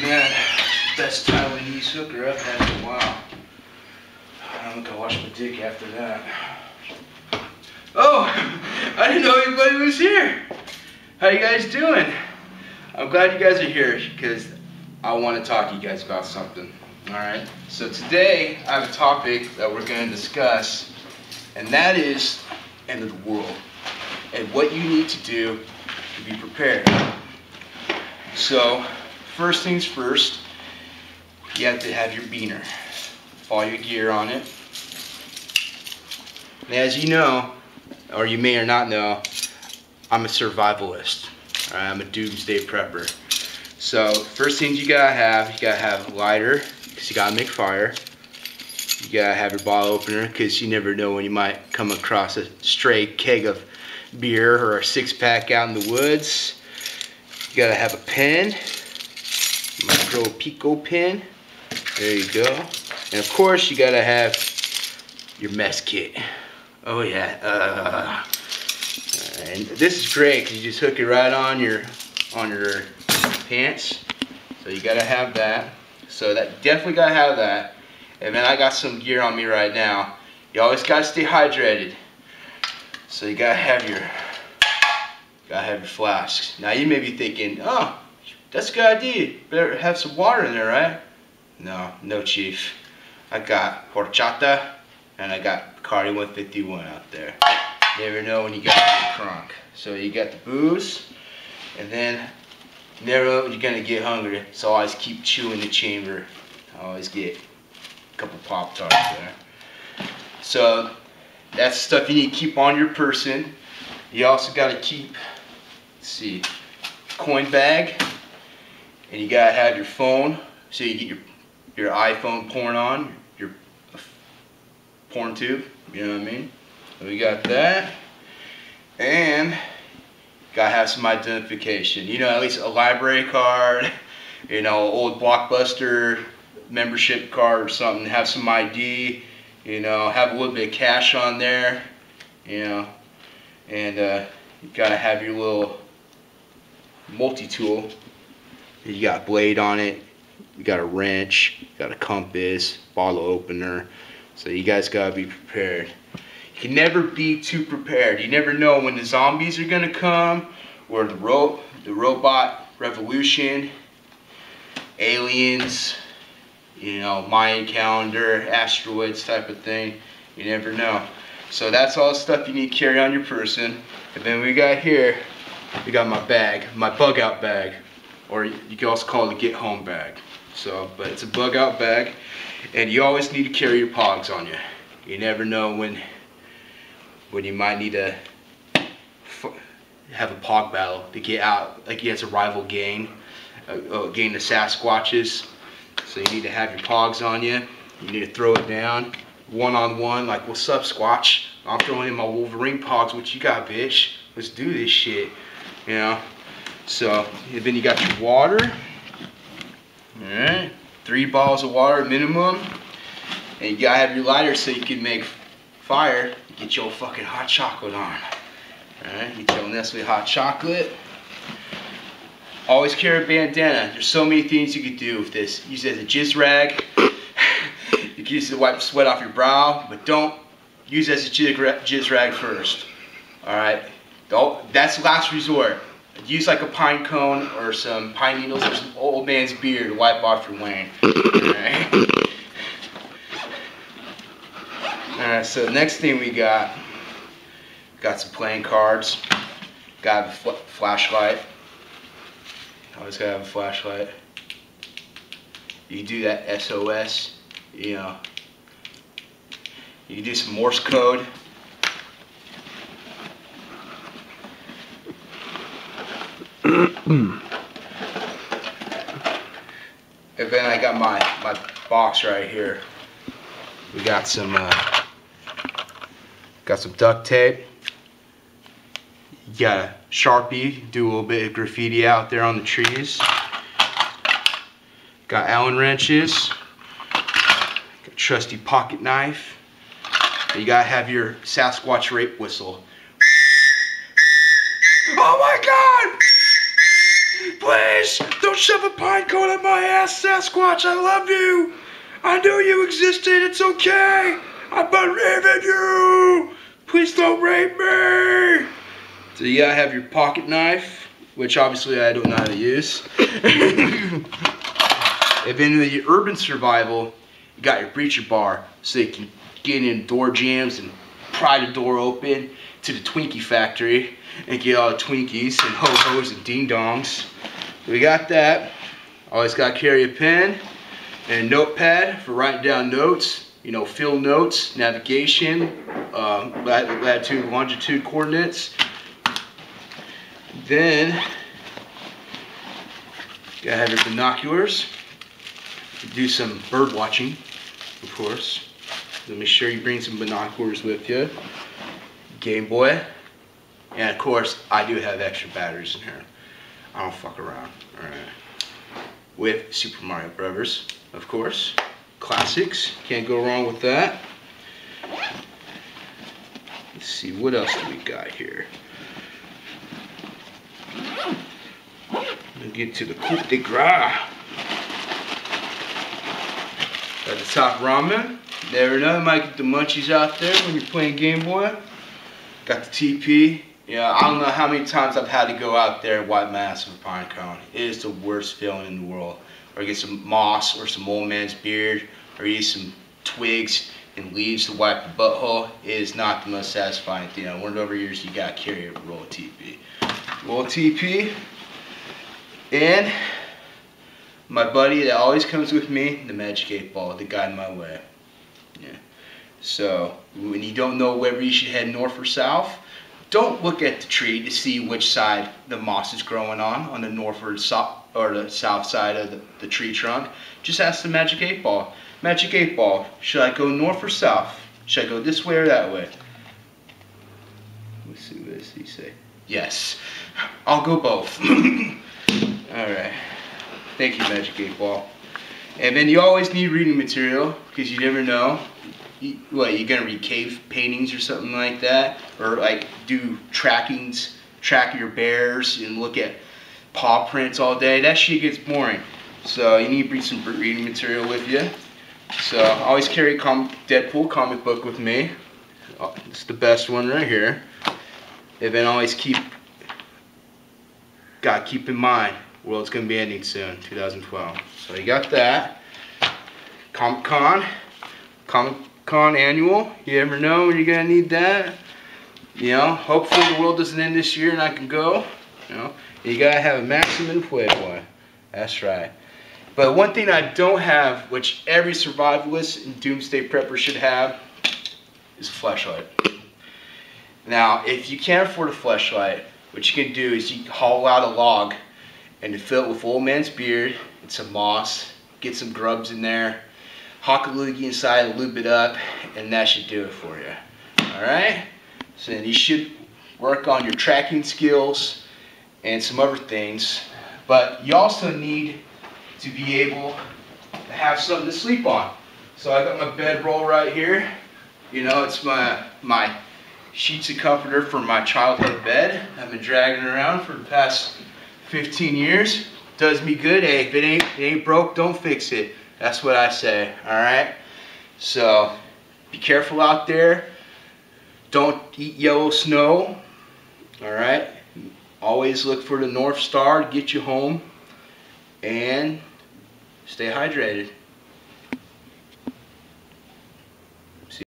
man, best Taiwanese hooker I've had in a while. I'm gonna wash my dick after that. Oh, I didn't know anybody was here. How you guys doing? I'm glad you guys are here because I want to talk to you guys about something. Alright, so today I have a topic that we're going to discuss, and that is end of the world and what you need to do to be prepared. So, first things first, you have to have your beaner. All your gear on it. And as you know, or you may or not know, I'm a survivalist. Alright, I'm a doomsday prepper. So, first things you gotta have a lighter, because you gotta make fire. You gotta have your bottle opener, because you never know when you might come across a stray keg of beer or a 6-pack out in the woods. You gotta have a pen, micro pico pen. There you go. And of course, you gotta have your mess kit. Oh yeah. And this is great because you just hook it right on your pants. So you gotta have that. So that definitely gotta have that. And then I got some gear on me right now. You always gotta stay hydrated. So you gotta have your flasks. Now you may be thinking, oh, that's a good idea. You better have some water in there, right? No, chief. I got horchata and I got Bacardi 151 out there. You never know when you got your crunk. So you got the booze, and then you never know when you're gonna get hungry. So always keep chewing the chamber. Always get a couple Pop-Tarts there. So that's stuff you need to keep on your person. You also gotta keep, let's see, coin bag, and you gotta have your phone so you get your iPhone porn on, your porn tube, you know what I mean? So we got that, and you gotta have some identification. You know, at least a library card, you know, old Blockbuster membership card or something. Have some ID, you know, have a little bit of cash on there, you know, and you gotta have your little multi-tool. You got a blade on it, you got a wrench, you got a compass, bottle opener. So you guys gotta be prepared. You can never be too prepared. You never know when the zombies are gonna come, or the robot revolution, aliens, you know, Mayan calendar, asteroids type of thing. You never know. So that's all the stuff you need to carry on your person. And then we got here, we got my bag, my bug out bag, or you can also call it a get home bag. So, but it's a bug out bag, and you always need to carry your pogs on you. You never know when you might need to have a pog battle to get out, like against a rival gang, a gang of Sasquatches. So you need to have your pogs on you. You need to throw it down, one-on-one, like, what's up, Squatch? I'm throwing in my Wolverine pogs. What you got, bitch? Let's do this shit, you know? So, and then you got your water. Alright, 3 bottles of water minimum. And you gotta have your lighter so you can make fire. Get your fucking hot chocolate on. Alright, you tell Nestle hot chocolate. Always carry a bandana. There's so many things you could do with this. Use it as a jizz rag. You can use it to wipe sweat off your brow, but don't use it as a jizz rag first. Alright, that's last resort. Use like a pine cone or some pine needles or some old man's beer to wipe off your wang. Alright. Alright, so next thing we got some playing cards. Got a flashlight. Always gotta have a flashlight. You can do that SOS, you know. You can do some Morse code. And then I got my box right here. We got some duct tape. You got a Sharpie, do a little bit of graffiti out there on the trees. Got Allen wrenches. Got a trusty pocket knife. And you gotta have your Sasquatch rape whistle. Oh my God! please, don't shove a pine cone up my ass, Sasquatch. I love you. I knew you existed. It's okay. I believe in you. Please don't rape me. So you gotta have your pocket knife, which obviously I don't know how to use. If in the urban survival, you got your breacher bar, so you can get in door jams and pry the door open to the Twinkie factory and get all the Twinkies and ho-hos and ding-dongs. We got that. Always got to carry a pen and a notepad for writing down notes, you know, field notes, navigation, latitude, longitude coordinates. Then, gotta have your binoculars. Do some bird watching, of course. So make sure you bring some binoculars with you. Game Boy. And of course, I do have extra batteries in here. I don't fuck around. Alright. With Super Mario Brothers, of course. Classics. Can't go wrong with that. Let's see, what else do we got here? We'll get to the coup de grace. Got the top ramen. Never know, you might get the munchies out there when you're playing Game Boy. Got the TP. Yeah, I don't know how many times I've had to go out there and wipe my ass with a pine cone. It is the worst feeling in the world. Or get some moss or some old man's beard, or use some twigs and leaves to wipe the butthole. It is not the most satisfying thing. I learned over years you gotta carry a roll of TP. Roll of TP. And my buddy that always comes with me, the Magic 8 Ball, the guide my way. Yeah. So when you don't know whether you should head north or south, don't look at the tree to see which side the moss is growing on the north or the south side of the tree trunk. Just ask the Magic 8 Ball. Magic 8 Ball, should I go north or south? Should I go this way or that way? Let's see, what does he say? Yes. I'll go both. Alright. Thank you, Magic 8 Ball. And then you always need reading material, because you never know. What, you're gonna read cave paintings or something like that? Or like do track your bears and look at paw prints all day? That shit gets boring. So you need to bring some reading material with you. So I always carry a Deadpool comic book with me. It's the best one right here. And then always gotta keep in mind, the world's gonna be ending soon, 2012. So you got that. Comic Con annual. You never know when you're gonna need that. You know, hopefully the world doesn't end this year and I can go. You know, you gotta have a maximum Playboy. That's right. But one thing I don't have, which every survivalist and Doomsday prepper should have, is a flashlight. Now, if you can't afford a flashlight, what you can do is you haul out a log and fill it with old man's beard and some moss, get some grubs in there, hock a loogie inside, lube it up, and that should do it for you. Alright? So then you should work on your tracking skills and some other things. But you also need to be able to have something to sleep on. So I got my bedroll right here. You know, it's my sheets of comforter for my childhood bed. I've been dragging it around for the past 15 years. Does me good. Hey, if it ain't broke, don't fix it. That's what I say, alright? So, be careful out there. Don't eat yellow snow, alright? Always look for the North Star to get you home. And stay hydrated.